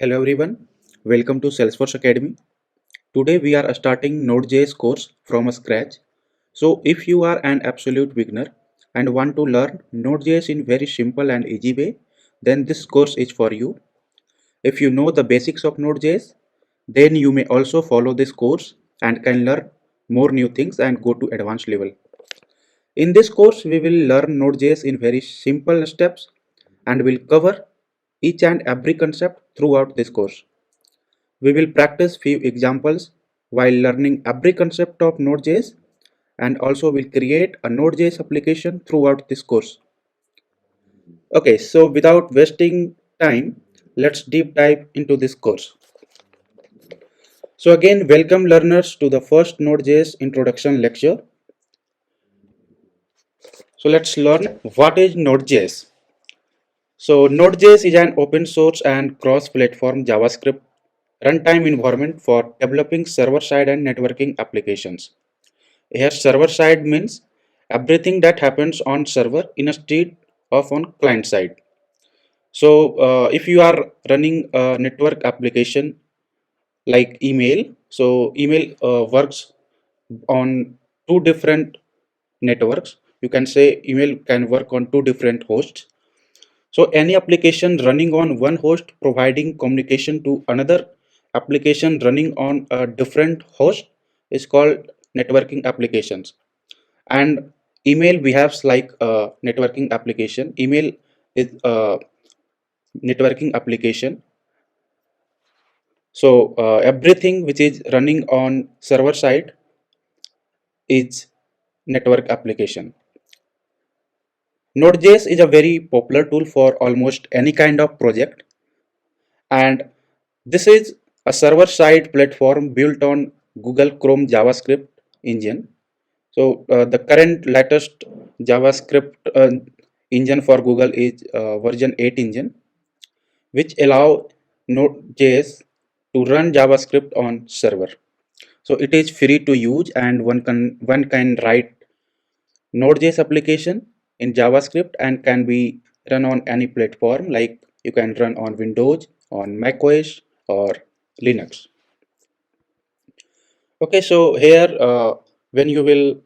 Hello everyone, welcome to Salesforce Academy. Today we are starting Node.js course from scratch. So if you are an absolute beginner and want to learn Node.js in very simple and easy way, then this course is for you. If you know the basics of Node.js, then you may also follow this course and can learn more new things and go to advanced level. In this course, we will learn Node.js in very simple steps and will cover each and every concept throughout this course. We will practice few examples while learning every concept of Node.js and also will create a Node.js application throughout this course. Okay, so without wasting time, let's deep dive into this course. So again, welcome learners to the first Node.js introduction lecture. So let's learn what is Node.js. So Node.js is an open source and cross-platform JavaScript runtime environment for developing server-side and networking applications. Here server side means everything that happens on server instead of on client side. So if you are running a network application like email, so email works on two different networks. You can say email can work on two different hosts. So any application running on one host providing communication to another application running on a different host is called networking applications. And email behaves like a networking application. Email is a networking application. So everything which is running on server side is network application. Node.js is a very popular tool for almost any kind of project, and this is a server side platform built on Google Chrome JavaScript engine. So the current latest JavaScript engine for Google is version 8 engine, which allow Node.js to run JavaScript on server. So it is free to use, and one can write Node.js application in JavaScript and can be run on any platform, like you can run on Windows, on macOS or Linux. Okay, so here when you will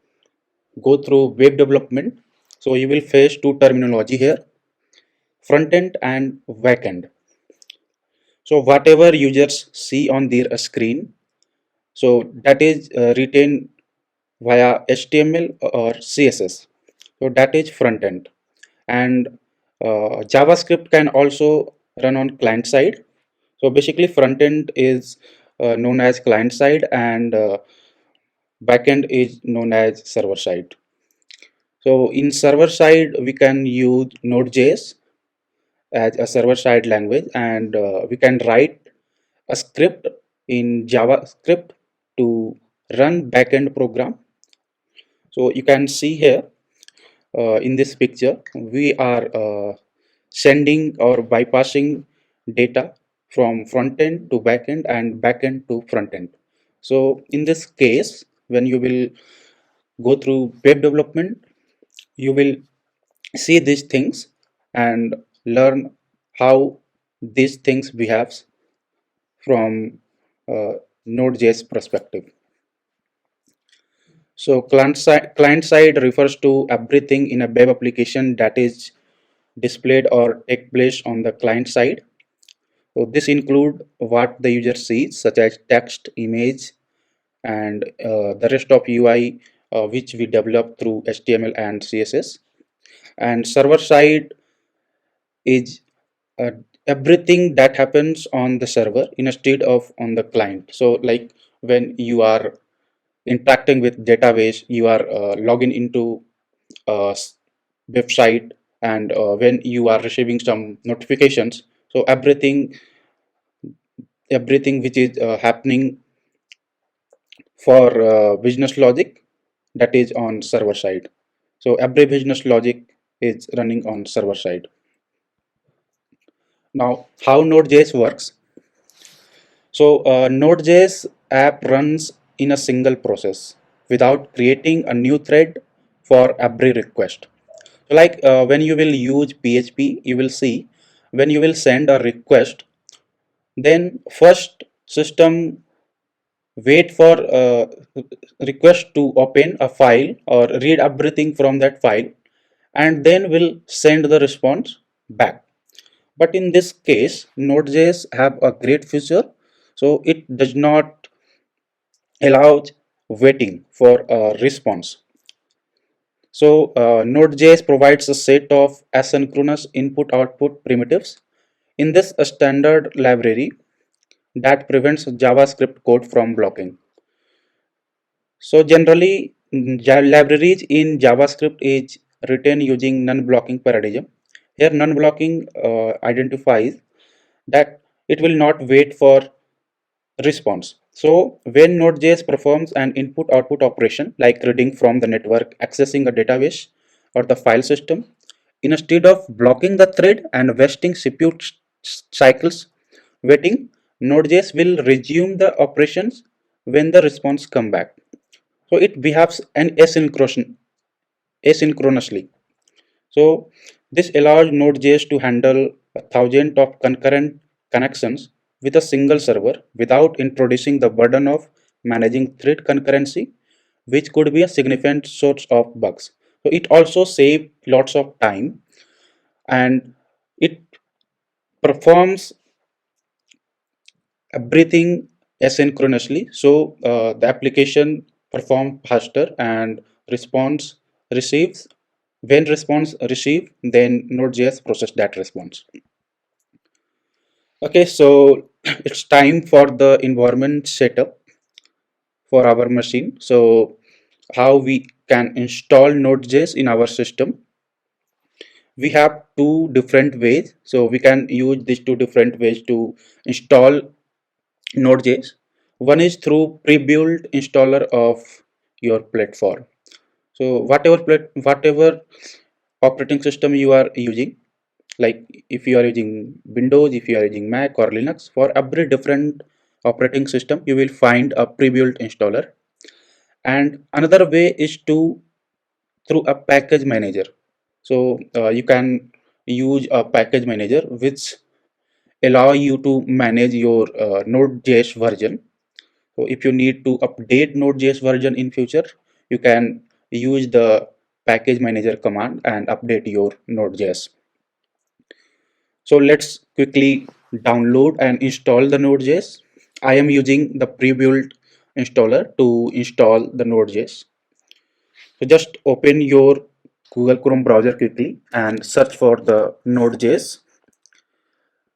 go through web development, so you will face two terminology here: front end and back end. So whatever users see on their screen, so that is written via HTML or CSS. So that is front end, and JavaScript can also run on client side. So basically, front end is known as client side, and back end is known as server side. So in server side, we can use Node.js as a server side language, and we can write a script in JavaScript to run backend program. So you can see here in this picture, we are sending or bypassing data from front end to back end and back end to front end. So in this case, when you will go through web development, you will see these things and learn how these things behaves from Node.js perspective. So client side refers to everything in a web application that is displayed or take place on the client side. So this include what the user sees, such as text, image, and the rest of UI which we develop through HTML and CSS. And server side is uh, everything that happens on the server instead of on the client. So like when you are interacting with database, you are logging into a website, and when you are receiving some notifications, so everything which is happening for business logic, that is on server side. So every business logic is running on server side. Now how Node.js works. So Node.js app runs in a single process without creating a new thread for every request. So like when you will use PHP, you will see when you will send a request, Then first system wait for request to open a file or read everything from that file, and then will send the response back. But in this case, Node.js have a great feature, so it does not allow waiting for a response. So Node.js provides a set of asynchronous input-output primitives. In this standard library that prevents JavaScript code from blocking. So generally, libraries in JavaScript is written using non-blocking paradigm. Here, non-blocking identifies that it will not wait for response. So when Node.js performs an input-output operation like reading from the network, accessing a database or the file system, instead of blocking the thread and wasting CPU cycles waiting, Node.js will resume the operations when the response come back. So it behaves asynchronously. So this allows Node.js to handle a thousand of concurrent connections with a single server without introducing the burden of managing thread concurrency, which could be a significant source of bugs. So it also saves lots of time, and it performs everything asynchronously. So the application perform faster and response receives when response receive, then Node.js process that response. Okay, so it's time for the environment setup for our machine. So how we can install Node.js in our system? We have two different ways. So we can use these two different ways to install Node.js. One is through pre-built installer of your platform. So whatever operating system you are using, like if you are using Windows, if you are using Mac or Linux, for every different operating system, you will find a pre-built installer. And another way is to through a package manager. So you can use a package manager which allow you to manage your Node.js version. So if you need to update Node.js version in future, you can use the package manager command and update your Node.js. So let's quickly download and install the Node.js. I am using the pre-built installer to install the Node.js. So just open your Google Chrome browser quickly and search for the Node.js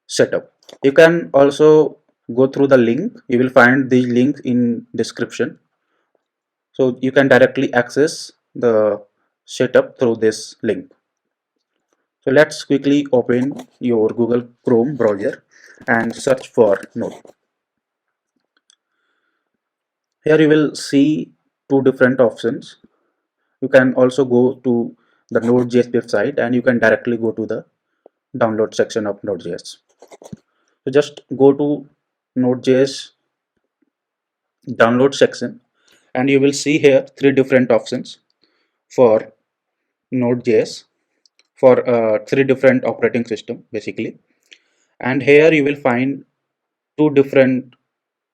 setup. You can also go through the link. You will find these links in description. So you can directly access the setup through this link. So let's quickly open your Google Chrome browser and search for Node. Here you will see two different options. You can also go to the Node.js website and you can directly go to the download section of Node.js. So just go to Node.js download section and you will see here three different options for Node.js for three different operating system basically. And here you will find two different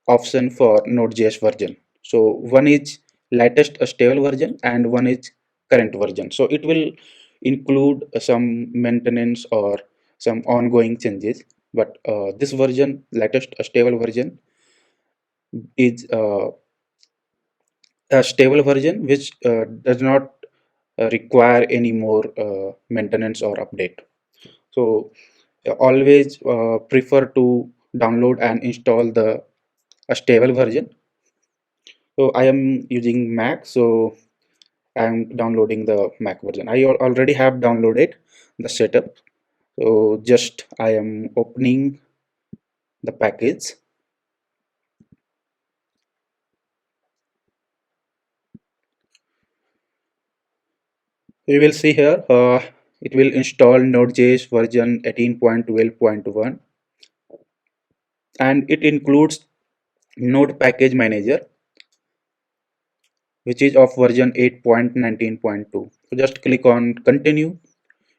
option for Node.js version. So one is latest stable version and one is current version. So it will include some maintenance or some ongoing changes, but this version, latest stable version, is a stable version which does not require any more maintenance or update. So always prefer to download and install the a stable version. So I am using Mac, so I am downloading the Mac version. I already have downloaded the setup. So just I am opening the package. You will see here it will install Node.js version 18.12.1 and it includes Node Package Manager which is of version 8.19.2. So just click on continue.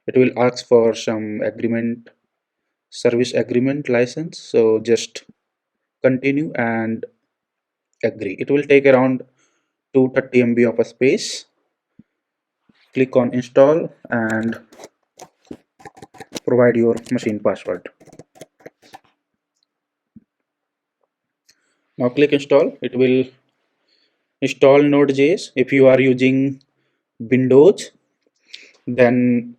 It will ask for some agreement service agreement license. So just continue and agree. It will take around 230 MB of a space. Click on install and provide your machine password. Now click install. It will install Node.js. If you are using Windows, then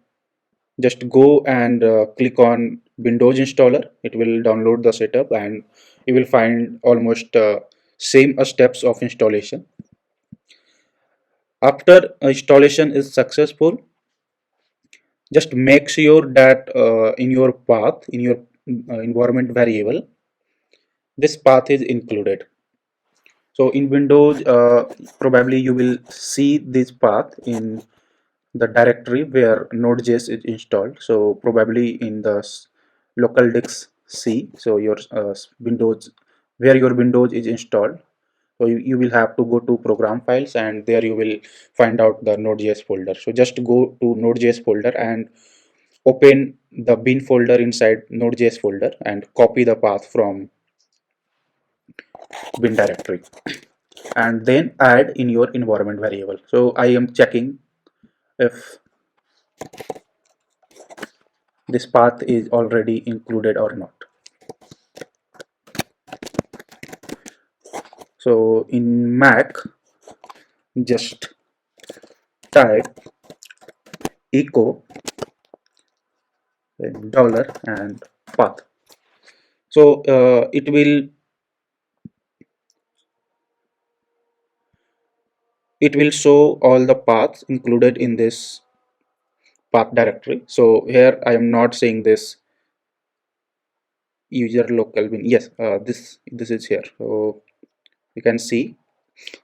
just go and click on Windows installer. It will download the setup and you will find almost same steps of installation. After installation is successful, just make sure that in your path, in your environment variable, this path is included. So in Windows, probably you will see this path in the directory where Node.js is installed. So probably in the local disk C, so your Windows, where your Windows is installed. So you will have to go to program files and there you will find out the Node.js folder. So just go to Node.js folder and open the bin folder inside Node.js folder and copy the path from bin directory and then add in your environment variable. So I am checking if this path is already included or not. So in Mac, just type echo dollar and path. So it will show all the paths included in this path directory. So here I am not saying this user local bin. Yes, this is here. So you can see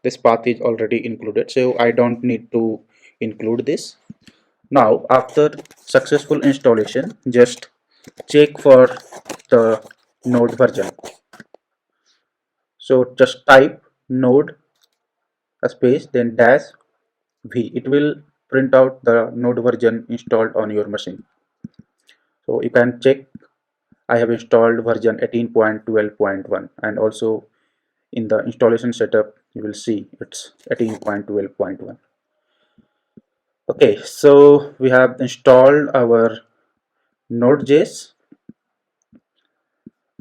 this path is already included. So I don't need to include this. Now after successful installation, just check for the node version. So just type node a space then dash v. It will print out the node version installed on your machine. So you can check I have installed version 18.12.1 and also in the installation setup you will see it's 18.12.1. Okay, so we have installed our Node.js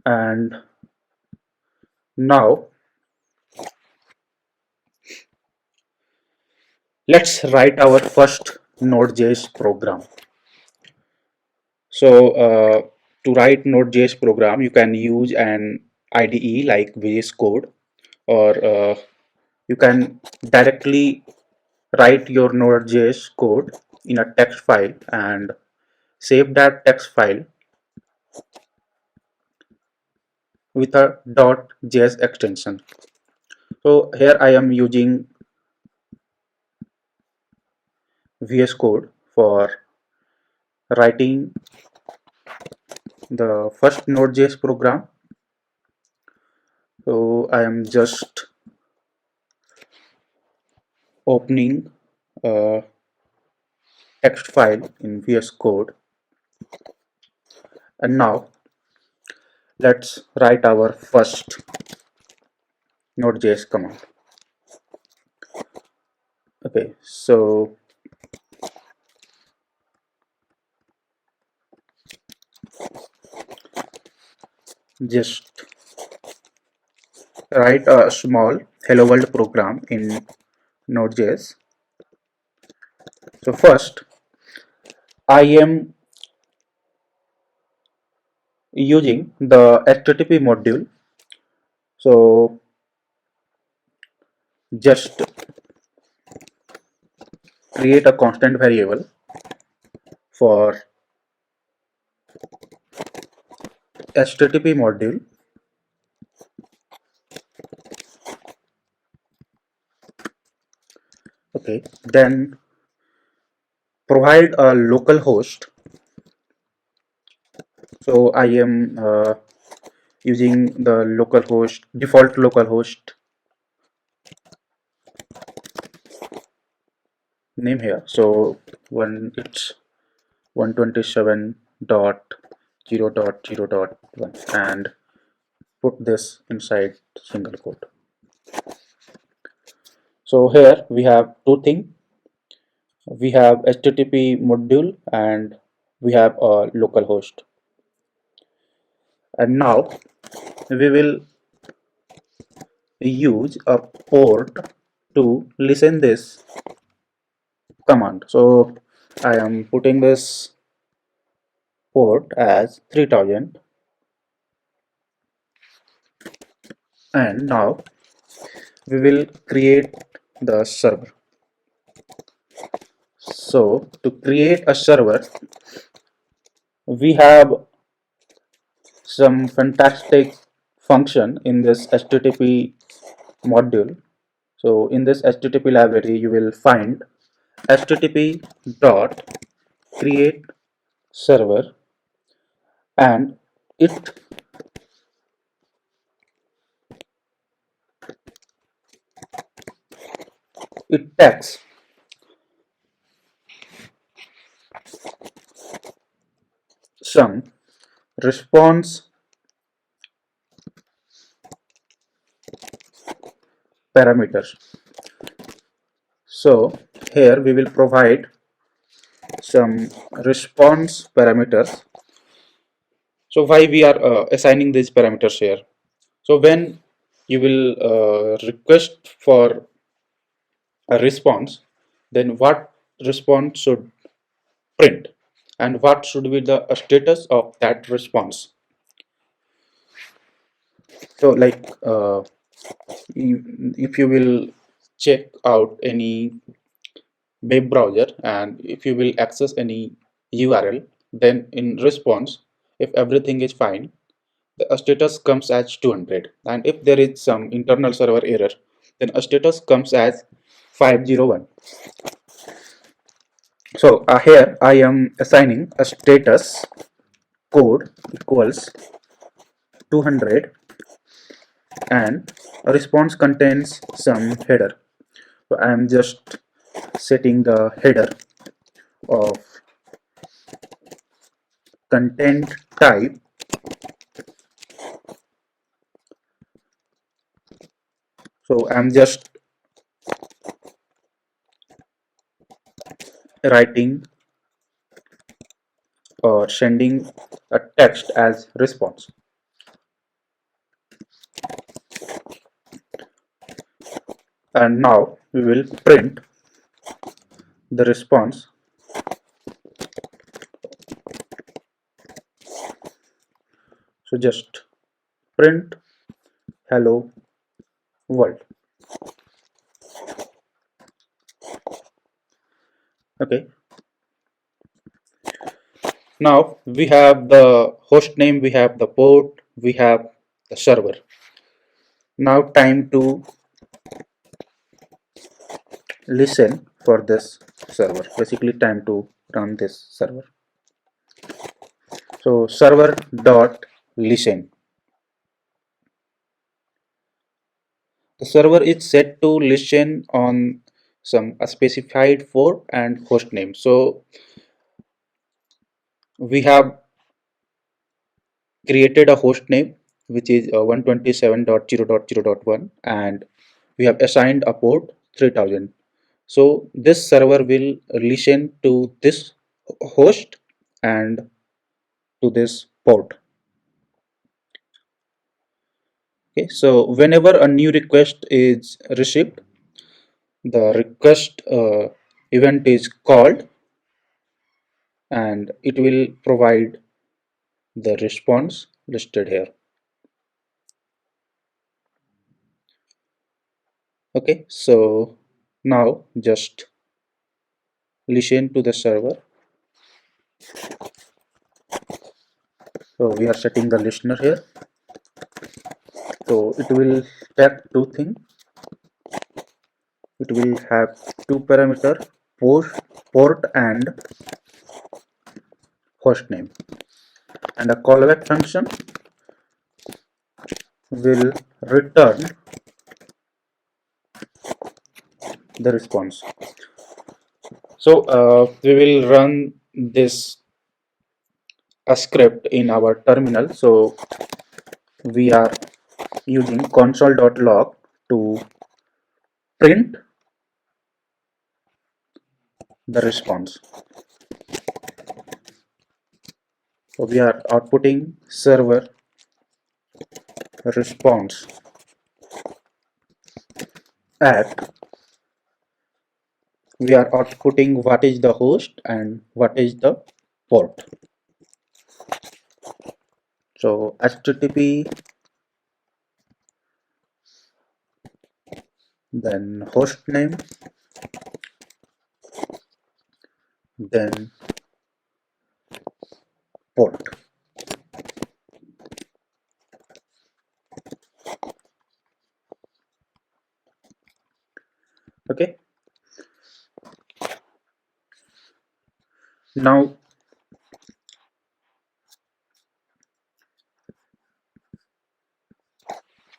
and now let's write our first Node.js program. So to write Node.js program, you can use an IDE like VS Code, or you can directly write your Node.js code in a text file and save that text file with a .js extension. So here I am using VS Code for writing the first Node.js program. So I am just opening a text file in VS Code and now let's write our first Node.js command. Okay, so just write a small hello world program in Node.js. So first I am using the HTTP module. So just create a constant variable for HTTP module. Okay, then provide a local host. So I am using the local host, default local host name here. So when it's 127.0.0 0.0.1 and put this inside single quote. So here we have two things. We have HTTP module and we have a local host. And now we will use a port to listen this command. So I am putting this port as 3000, and now we will create the server. So to create a server, we have some fantastic function in this HTTP module. So in this HTTP library, you will find HTTP dot create server, and it takes some response parameters. So here we will provide some response parameters. So why we are assigning these parameters here? So when you will request for a response, then what response should print and what should be the status of that response. So like if you will check out any web browser and if you will access any URL, then in response, if everything is fine, the status comes as 200, and if there is some internal server error, then a status comes as 501. So here I am assigning a status code equals 200, and a response contains some header. So I am just setting the header of content type. So I'm just writing or sending a text as response. And now we will print the response. So just print hello world. Okay. Now we have the host name, we have the port, we have the server. Now time to listen for this server. Basically time to run this server. So server dot listen. The server is set to listen on some specified port and host name. So we have created a host name which is 127.0.0.1, and we have assigned a port 3000. So this server will listen to this host and to this port. Okay, so whenever a new request is received, the request event is called and it will provide the response listed here. Okay, so now just listen to the server. So we are setting the listener here. So it will take two things. It will have two parameter, port and host name, and a callback function will return the response. So we will run this a script in our terminal. So we are using console.log to print the response. So we are outputting server response at, we are outputting what is the host and what is the port. So HTTP, then host name, then port. Okay. Now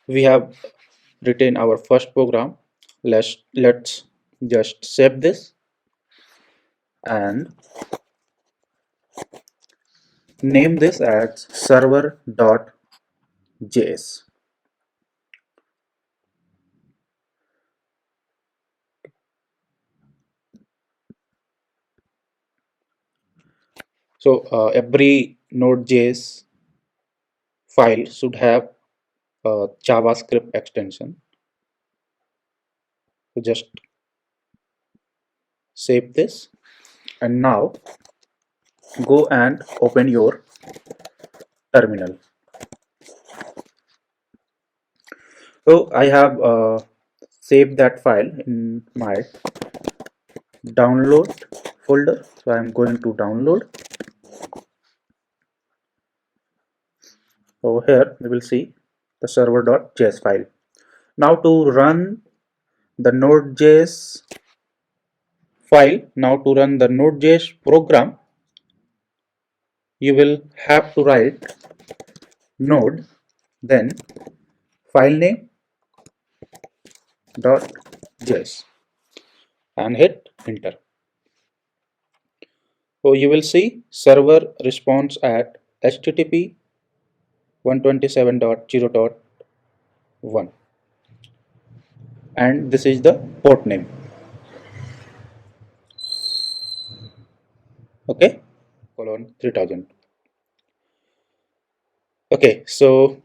we have written our first program. Let's just save this and name this as server.js. So every Node.js file should have a JavaScript extension. So just save this and now go and open your terminal. So I have saved that file in my download folder. So I am going to download. Over here we will see the server.js file. Now to run the Node.js program, you will have to write node, then file name .js and hit enter. So you will see server response at HTTP 127.0.1 and this is the port name. Okay, colon 3000. Okay, so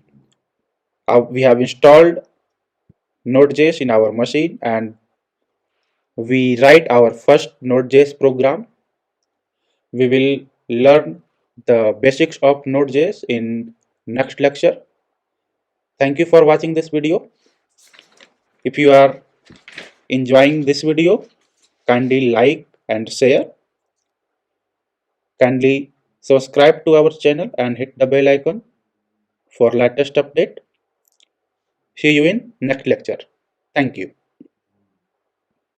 we have installed Node.js in our machine and we write our first Node.js program. We will learn the basics of Node.js in next lecture. Thank you for watching this video. If you are enjoying this video, kindly like and share. Kindly subscribe to our channel and hit the bell icon for latest update. See you in next lecture. Thank you.